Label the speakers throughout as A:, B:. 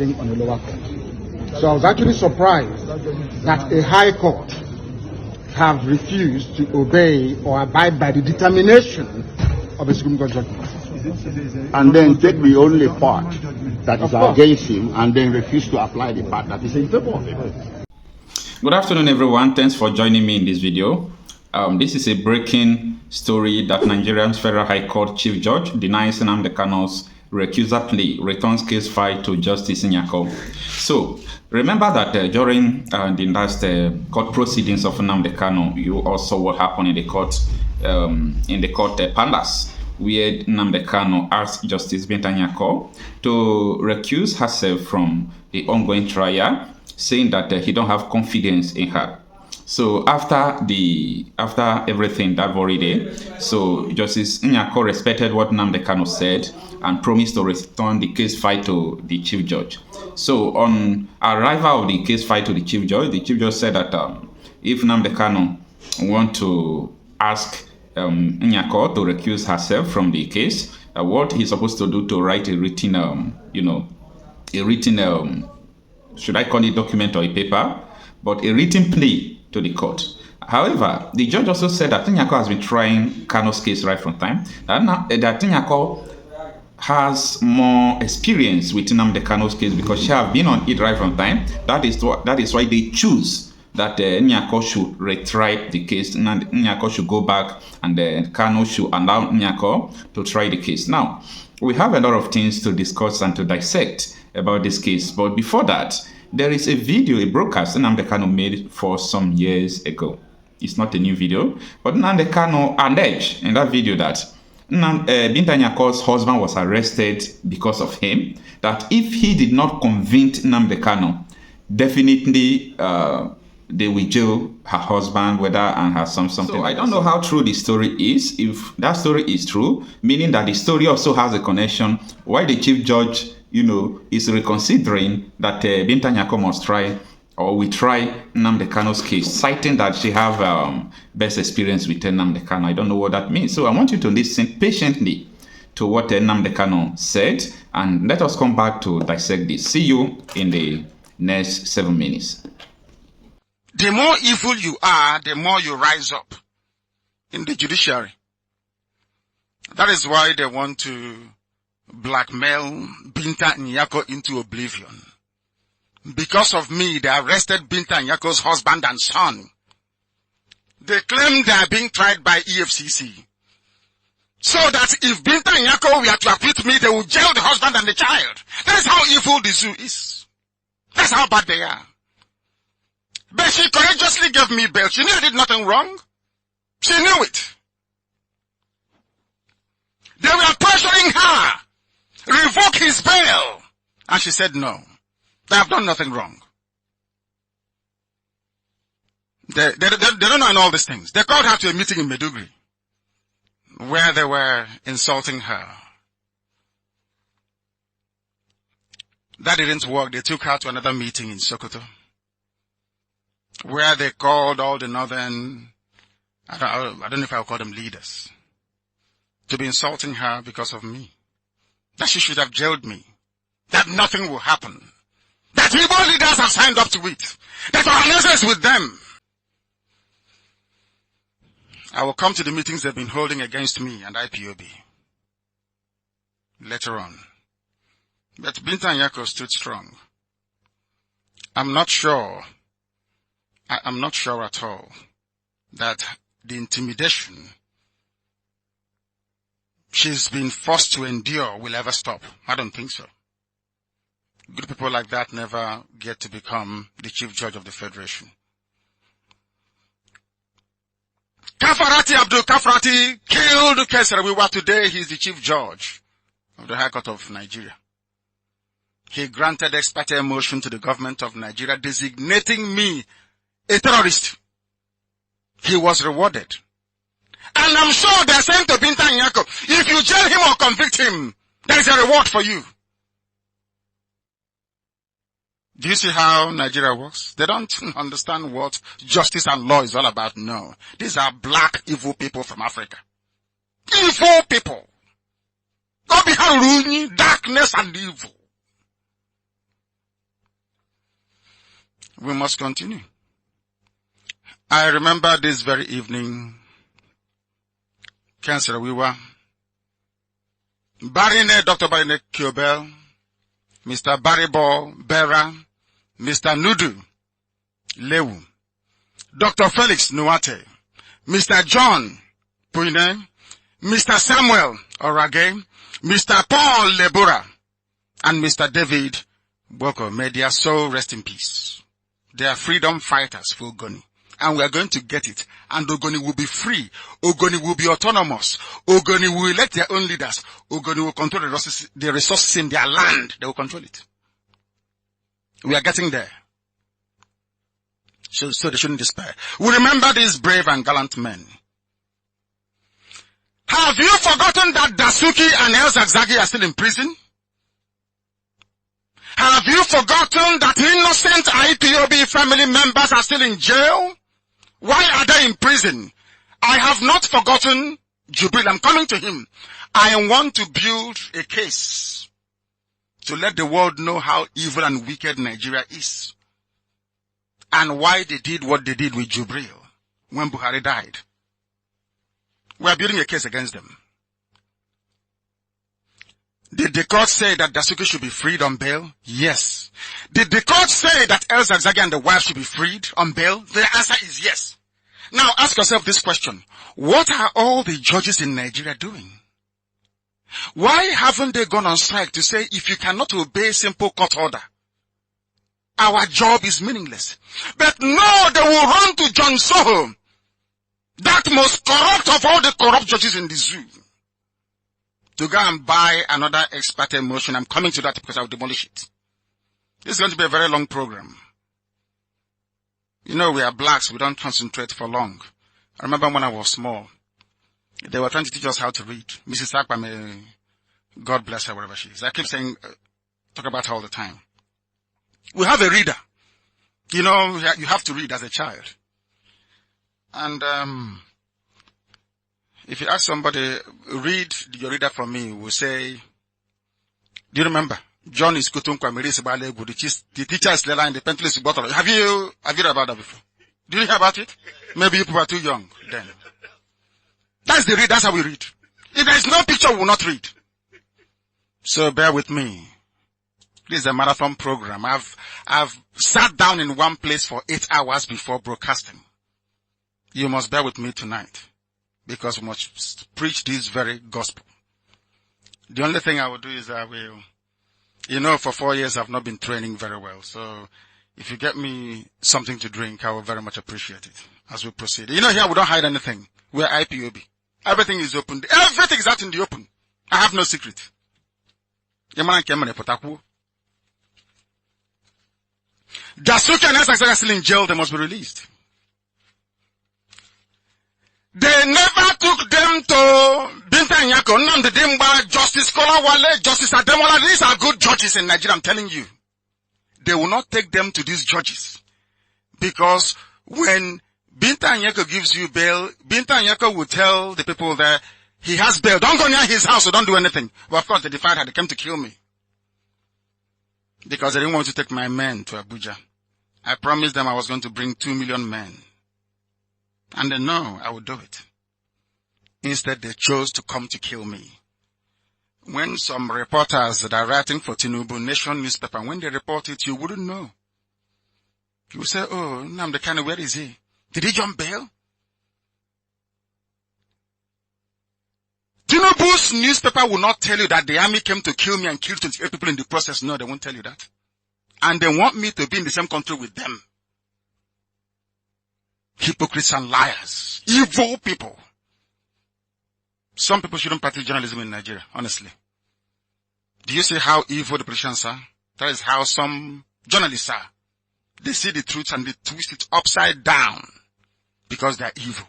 A: residing on a lower court. So I was actually surprised that a high court have refused to obey or abide by the determination of a Supreme Court judgment.
B: And then take the only part that is against him and then refuse to apply the part that is in favor of him.
C: Good afternoon, everyone. Thanks for joining me in this video. This is a breaking story that Nigerian Federal High Court Chief Judge denies Nnamdi Kanu's recusal plea, returns case file to Justice Nyako. So, remember that during the last court proceedings of Nnamdi Kanu, you also what happened in the court palace, where Nnamdi Kanu asked Justice Nyako to recuse herself from the ongoing trial, saying that he don't have confidence in her. So after everything that very day, so Justice Nyako respected what Nnamdi Kanu said and promised to return the case file to the Chief Judge. So on arrival of the case file to the Chief Judge said that if Nnamdi Kanu want to ask Nyako to recuse herself from the case, what he's supposed to do to write a written, should I call it document or a paper, but a written plea to the court. However, the judge also said that Nyako has been trying Kanu's case right from time, that Nyako has more experience with Nnamdi Kanu's case because she has been on it right from time. That is why they choose that Nyako should retry the case. Nyako should go back and Kanu should allow Nyako to try the case. Now, we have a lot of things to discuss and to dissect about this case, but before that, there is a video, a broadcast Nnamdi Kanu made for some years ago. It's not a new video, but Nnamdi Kanu alleged in that video that Binta Nyako's husband was arrested because of him, that if he did not convince Nnamdi Kanu, definitely they will jail her husband, whether and her son, something so like that. I don't know how true the story is. If that story is true, meaning that the story also has a connection, why the Chief Judge is reconsidering that Binta Nyako must try or we try Nnamdi Kanu's case, citing that she have best experience with Nnamdi Kanu. I don't know what that means. So I want you to listen patiently to what Nnamdi Kanu said, and let us come back to dissect this. See you in the next 7 minutes.
D: The more evil you are, the more you rise up in the judiciary. That is why they want to blackmail Binta Nyako into oblivion. Because of me, they arrested Binta Nyako's husband and son. They claim they are being tried by EFCC. So that if Binta Nyako were to acquit me, they will jail the husband and the child. That is how evil the zoo is. That's how bad they are. But she courageously gave me bail. She knew I did nothing wrong. She knew it. They were pressuring her. Revoke his bail. And she said no. They have done nothing wrong. They don't know all these things. They called her to a meeting in Maiduguri where they were insulting her. That didn't work. They took her to another meeting in Sokoto where they called all the northern, I don't know if I'll call them leaders, to be insulting her because of me. That she should have jailed me. That nothing will happen. That evil leaders have signed up to it. That our is with them. I will come to the meetings they've been holding against me and IPOB later on. But Binta Nyako stood strong. I'm not sure at all that the intimidation she's been forced to endure will ever stop. I don't think so. Good people like that never get to become the Chief Judge of the Federation. Abdul Kafarati killed Kesarawiwa. Today he's the Chief Judge of the High Court of Nigeria. He granted ex parte motion to the government of Nigeria designating me a terrorist. He was rewarded. And I'm sure they're saying to Binta Nyako, if you jail him or convict him, there is a reward for you. Do you see how Nigeria works? They don't understand what justice and law is all about. No. These are black, evil people from Africa. Evil people. Go behind darkness and evil. we must continue. I remember this very evening, Councillor Wiwa, Dr. Barine Kiobel, Mr. Baribo Bera, Mr. Nudu Lewu, Dr. Felix Nuate, Mr. John Puine, Mr. Samuel Orage, Mr. Paul Lebura, and Mr. David Boko. May their soul rest in peace. They are freedom fighters for Ogoni. And we are going to get it. And Ogoni will be free. Ogoni will be autonomous. Ogoni will elect their own leaders. Ogoni will control the resources in their land. They will control it. We are getting there. So they shouldn't despair. We remember these brave and gallant men. Have you forgotten that Dasuki and El Zagzagi are still in prison? Have you forgotten that innocent IPOB family members are still in jail? Why are they in prison? I have not forgotten Jubril. I'm coming to him. I want to build a case to let the world know how evil and wicked Nigeria is. And why they did what they did with Jubril when Buhari died. We are building a case against them. Did the court say that Dasuki should be freed on bail? Yes. Did the court say that El Zagzagi and the wife should be freed on bail? The answer is yes. Now ask yourself this question. What are all the judges in Nigeria doing? Why haven't they gone on strike to say if you cannot obey simple court order, our job is meaningless? But no, they will run to John Soho, that most corrupt of all the corrupt judges in the zoo, to go and buy another ex parte motion. I'm coming to that because I'll demolish it. This is going to be a very long program. You know, we are blacks. We don't concentrate for long. I remember when I was small, they were trying to teach us how to read. Mrs. Ekpa, may God bless her wherever she is. I keep saying, talk about her all the time. We have a reader. You know, you have to read as a child. And if you ask somebody, read your reader from me, will say, do you remember? John is the teacher is Lela in the pencil bottle. Have you read about that before? Did you hear about it? Maybe you people are too young then. That's the read, that's how we read. If there is no picture, we will not read. So bear with me. This is a marathon program. I've sat down in one place for 8 hours before broadcasting. You must bear with me tonight, because we must preach this very gospel. The only thing I will do is I will, you know, for 4 years I've not been training very well. So if you get me something to drink, I will very much appreciate it as we proceed. You know, here we don't hide anything. We're IPOB. Everything is open. Everything is out in the open. I have no secret. Dasuki and Ashtags are still in jail. They must be released. They never took them to Binta Nyako, Nnamdi, Justice Kolawale, Justice Ademola. These are good judges in Nigeria, I'm telling you. They will not take them to these judges. Because when Binta Nyako gives you bail, Binta Nyako will tell the people there, he has bail. Don't go near his house, so don't do anything. But of course, they defied her. They came to kill me. Because they didn't want to take my men to Abuja. I promised them I was going to bring 2 million men. And they know I would do it. Instead, they chose to come to kill me. When some reporters that are writing for Tinubu Nation newspaper, when they report it, you wouldn't know. You would say, oh, Nnamdi Kanu, where is he? Did he jump bail? Tinubu's newspaper will not tell you that the army came to kill me and killed 28 people in the process. No, they won't tell you that. And they want me to be in the same country with them. Hypocrites and liars. Evil people. Some people shouldn't practice journalism in Nigeria, honestly. Do you see how evil the politicians are? That is how some journalists are. They see the truth and they twist it upside down because they are evil.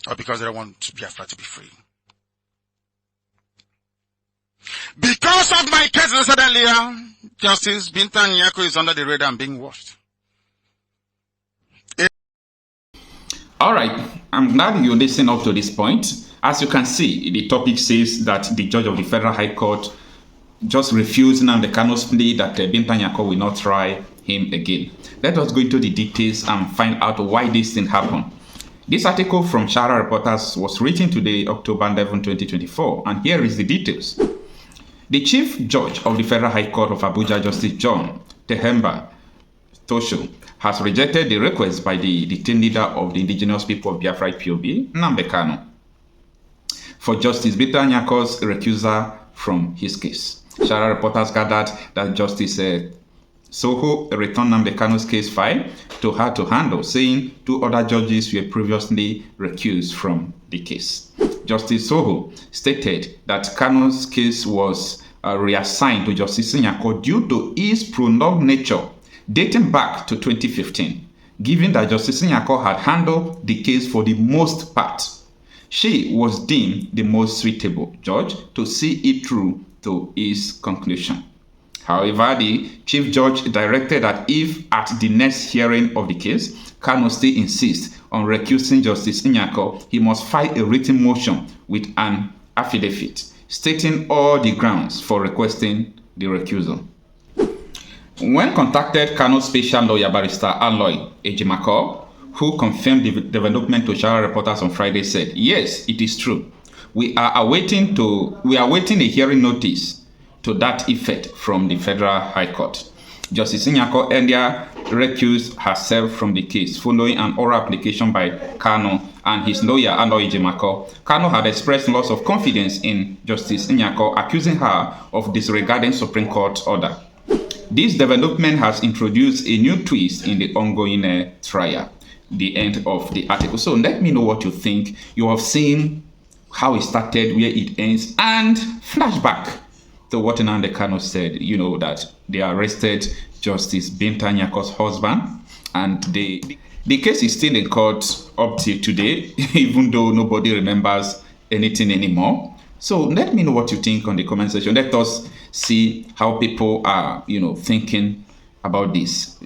D: Or because they don't want Biafra to be free. Because of my case, as I said earlier, Justice Binta Nyako is under the radar and being watched.
C: All right, I'm glad you listened up to this point. As you can see, the topic says that the judge of the Federal High Court just refused Nnamdi Kanu's plea that Binta Nyako will not try him again. Let us go into the details and find out why this thing happened. This article from Shara Reporters was written today, October 11, 2024, and here is the details. The Chief Judge of the Federal High Court of Abuja, Justice John Tehemba Tosho, has rejected the request by the detained leader of the indigenous people of Biafra IPOB, Nnamdi Kanu, for Justice Binta Nyako's recusal from his case. Shara Reporters gathered that Justice Soho returned Nnamdi Kanu's case file to her to handle, saying 2 other judges were previously recused from the case. Justice Soho stated that Kanu's case was reassigned to Justice Nyako due to its prolonged nature dating back to 2015, given that Justice Nyako had handled the case for the most part. She was deemed the most suitable judge to see it through to its conclusion. However, the Chief Judge directed that if at the next hearing of the case, Kanu still insists on recusing Justice Nyako, he must file a written motion with an affidavit stating all the grounds for requesting the recusal. When contacted, Kanu's special lawyer, Barrister Aloy Ejimako, who confirmed the development to Shara Reporters on Friday, said, "Yes, it is true. We are awaiting a hearing notice to that effect from the Federal High Court." Justice Nyako earlier recused herself from the case following an oral application by Kanu and his lawyer Aloy Ejimako. Kanu had expressed loss of confidence in Justice Nyako, accusing her of disregarding Supreme Court order. This development has introduced a new twist in the ongoing trial. The end of the article. So let me know what you think. You have seen how it started, where it ends, and flashback to what Nnamdi Kanu said. You know that they arrested Justice Binta Nyako's husband, and the case is still in court up till today, even though nobody remembers anything anymore. So let me know what you think on the comment section. Let us see how people are, thinking about this.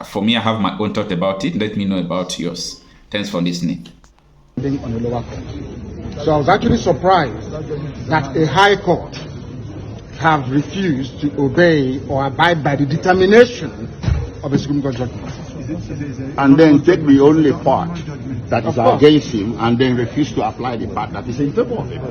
C: For me, I have my own thought about it. Let me know about yours. Thanks for listening.
A: On the lower court. So I was actually surprised that a high court have refused to obey or abide by the determination of a Supreme Court judgment.
B: And then take the only part that is against him and then refuse to apply the part that is in favor of him.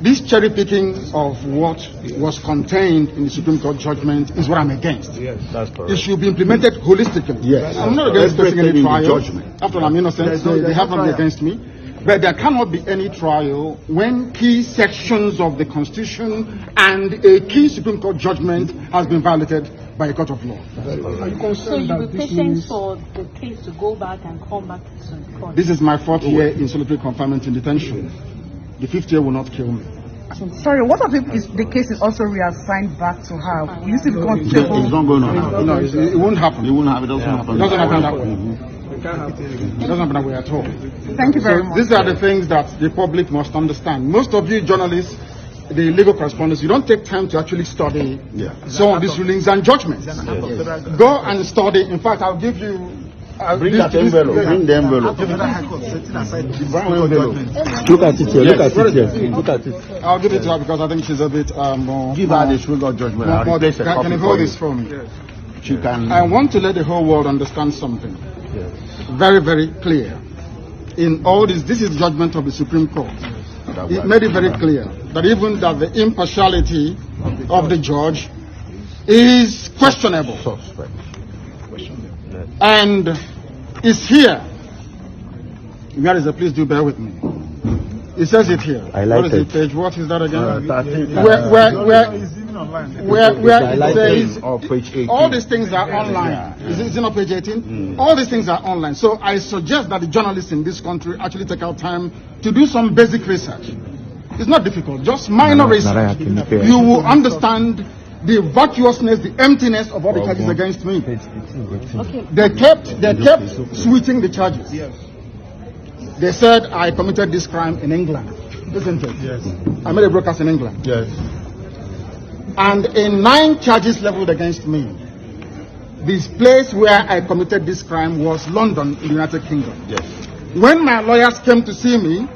A: This cherry picking of what was contained in the Supreme Court judgment is what I'm against.
B: Yes, that's correct.
A: It should be implemented holistically.
B: Yes.
A: I'm not against taking any trial.
B: Judgment.
A: After all, I'm innocent, so they have nothing against me. But there cannot be any trial when key sections of the Constitution and a key Supreme Court judgment has been violated by a court of law.
E: So you'll be patient for the case to go back and come back to the court?
A: This is my 4th year in solitary confinement in detention. The 5th year will not kill me.
F: Sorry, what if the case is also reassigned back to her? You still become
B: It's not going to happen.
A: No, it won't happen.
B: It won't happen. It doesn't happen.
A: It doesn't happen that way. It doesn't happen that way at all.
F: Thank you very much.
A: These are the things that the public must understand. Most of you journalists, the legal correspondents, you don't take time to actually study some of these rulings and judgments. Go and study. In fact, I'll give you...
B: Bring that envelope. Bring the envelope.
A: Look at it here. Look at it here. Look at it. I'll give it to her because I think she's a bit more...
B: Give her the Supreme Court judgment.
A: Can you hold this for me?
B: She can...
A: I want to let the whole world understand something. Very, very clear. In all this is judgment of the Supreme Court. It made it very clear that even that the impartiality of the judge is questionable. And it's here. Where is it? Please do bear with me. It says it here.
B: I like
A: what is it. Page? What is that again? Where it says
B: page 18.
A: all these things are online. Is it not page 18? All these things are online. So I suggest that the journalists in this country actually take out time to do some basic research. It's not difficult, just minor research. You will understand the virtuousness, the emptiness of all the charges against me.
E: Okay.
A: They kept switching the charges. They said I committed this crime in England, isn't it?
B: Yes.
A: I made a broadcast in England.
B: Yes.
A: And in 9 charges leveled against me, this place where I committed this crime was London, in the United Kingdom.
B: Yes.
A: When my lawyers came to see me,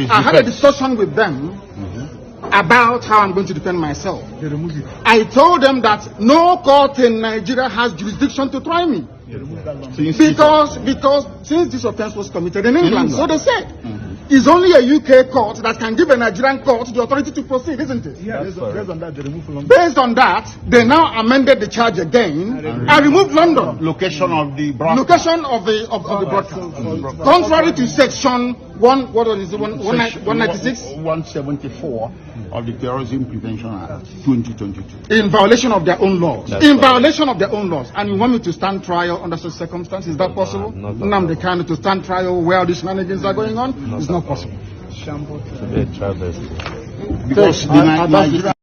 A: I had a discussion with them, about how I'm going to defend myself. I told them that no court in Nigeria has jurisdiction to try me. Because since this offense was committed in England, so they said, it's only a UK court that can give a Nigerian court the authority to proceed, isn't it?
G: Yeah, based on that, they removed London.
A: Based on that, they now amended the charge again and removed London.
B: Location of the broadcast.
A: Location of the broadcast. Contrary to section 196?
B: 174 of the Terrorism Prevention Act 2022.
A: In violation of their own laws. Violation of their own laws. And you want me to stand trial under such circumstances? Is that possible? Nnamdi Kanu to stand trial where these shenanigans are going on? It's not possible.
B: Because the Nigeria